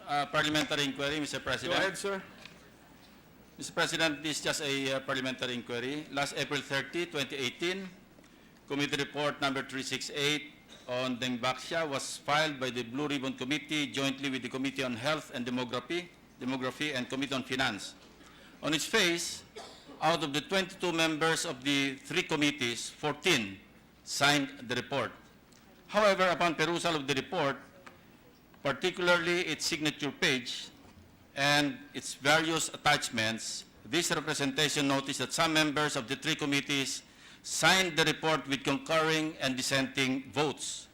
parliamentary inquiry, Mr. Go President. ahead, sir. Mr. President, this is just a parliamentary inquiry. Last April 30, 2018, Committee Report number 368 on Dengbaksya was filed by the Blue Ribbon Committee jointly with the Committee on Health and Demography and Committee on Finance. On its face, out of the 22 members of the three committees, 14 signed the report. However, upon perusal of the report, particularly its signature page and its various attachments, this representation noticed that some members of the three committees signed the report with concurring and dissenting votes.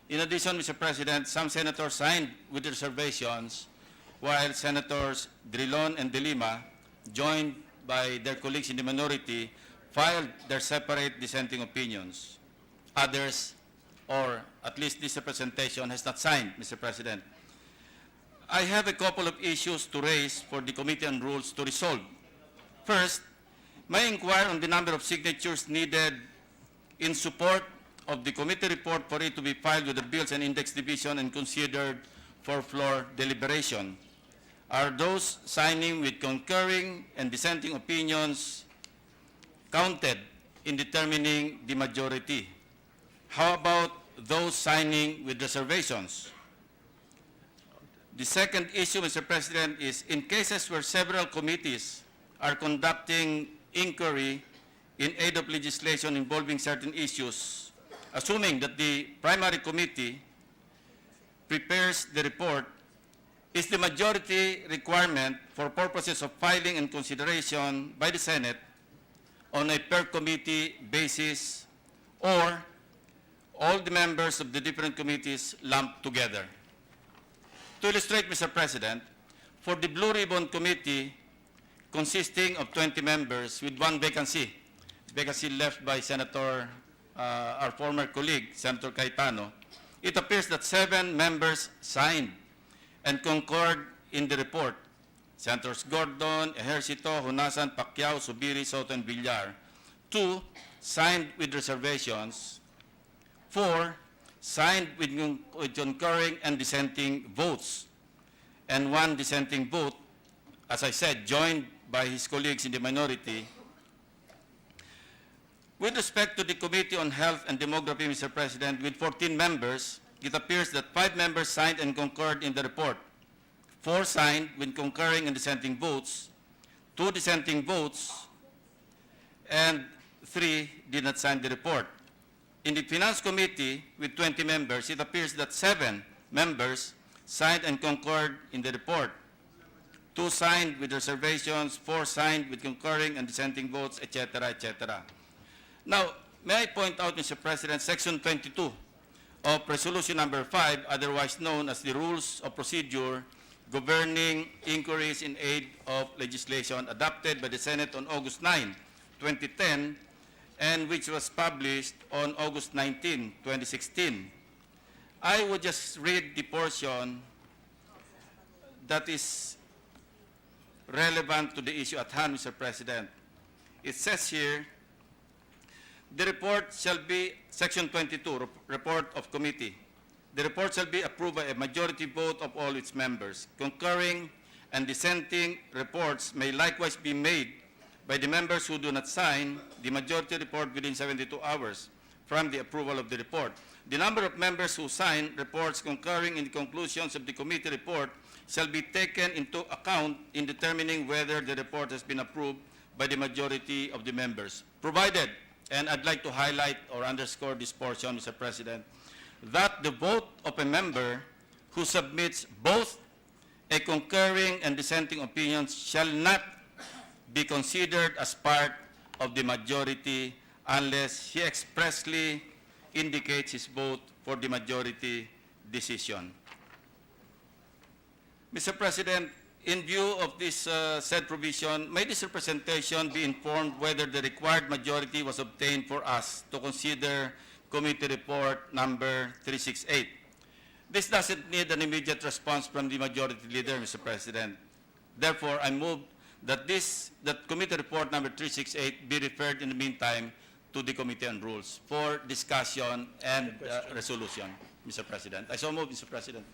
In addition, Mr. President, some senators signed with reservations, while Senators Drilon and De Lima, joined by their colleagues in the minority, filed their separate dissenting opinions. Others, or at least this representation, has not signed, Mr. President. I have a couple of issues to raise for the Committee on Rules to resolve. First, may I inquire on the number of signatures needed in support of the committee report for it to be filed with the Bills and Index Division and considered for floor deliberation. Are those signing with concurring and dissenting opinions counted in determining the majority? How about those signing with reservations? The second issue, Mr. President, is in cases where several committees are conducting inquiry in aid of legislation involving certain issues, assuming that the primary committee prepares the report, is the majority requirement for purposes of filing and consideration by the Senate on a per committee basis, or all the members of the different committees lumped together? To illustrate, Mr. President, for the Blue Ribbon Committee, consisting of 20 members with one vacancy left by Senator, our former colleague, Senator Cayetano, it appears that 7 members signed and concurred in the report. Senators Gordon, Ejercito, Honasan, Pacquiao, Subiri, Soto, and Villar. 2 signed with reservations. 4 signed with concurring and dissenting votes. And 1 dissenting vote, as I said, joined by his colleagues in the minority. With respect to the Committee on Health and Demography, Mr. President, with 14 members, it appears that 5 members signed and concurred in the report. 4 signed with concurring and dissenting votes, 2 dissenting votes, and 3 did not sign the report. In the Finance Committee, with 20 members, it appears that 7 members signed and concurred in the report. 2 signed with reservations, 4 signed with concurring and dissenting votes, etc., etc. Now, may I point out, Mr. President, Section 22 of Resolution Number 5, otherwise known as the Rules of Procedure Governing Inquiries in Aid of Legislation, adopted by the Senate on August 9, 2010, and which was published on August 19, 2016. I would just read the portion that is relevant to the issue at hand, Mr. President. It says here, the report shall be, Section 22, Report of Committee. The report shall be approved by a majority vote of all its members. Concurring and dissenting reports may likewise be made by the members who do not sign the majority report within 72 hours from the approval of the report. The number of members who sign reports concurring in the conclusions of the committee report shall be taken into account in determining whether the report has been approved by the majority of the members, provided, and I'd like to highlight or underscore this portion, Mr. President, that the vote of a member who submits both a concurring and dissenting opinion shall not be considered as part of the majority unless he expressly indicates his vote for the majority decision. Mr. President, in view of this said provision, may this representation be informed whether the required majority was obtained for us to consider Committee Report number 368? This doesn't need an immediate response from the majority leader, Mr. President. Therefore, I move that Committee Report number 368 be referred in the meantime to the Committee on Rules for discussion and resolution, Mr. President. I so move, Mr. President.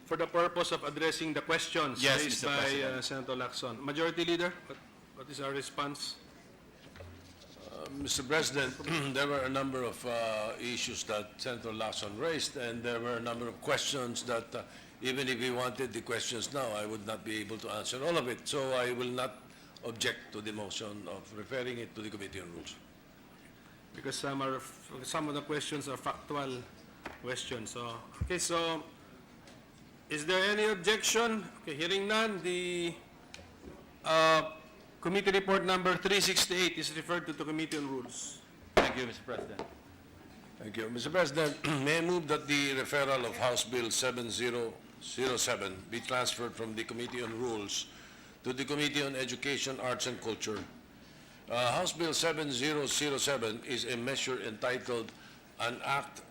for the purpose of addressing the questions Yes, raised Mr. by President. Senator Lacson. Majority Leader, what is our response? Mr. President, there were a number of issues that Senator Lacson raised, and there were a number of questions that even if he wanted the questions now, I would not be able to answer all of it. So I will not object to the motion of referring it to the Committee on Rules. Because some of the questions are factual questions. So, okay, so is there any objection? Okay, hearing none, the committee report number 368 is referred to the Committee on Rules. Thank you, Mr. President. Thank you. Mr. President, may I move that the referral of House Bill 7007 be transferred from the Committee on Rules to the Committee on Education, Arts and Culture. House Bill 7007 is a measure entitled An Act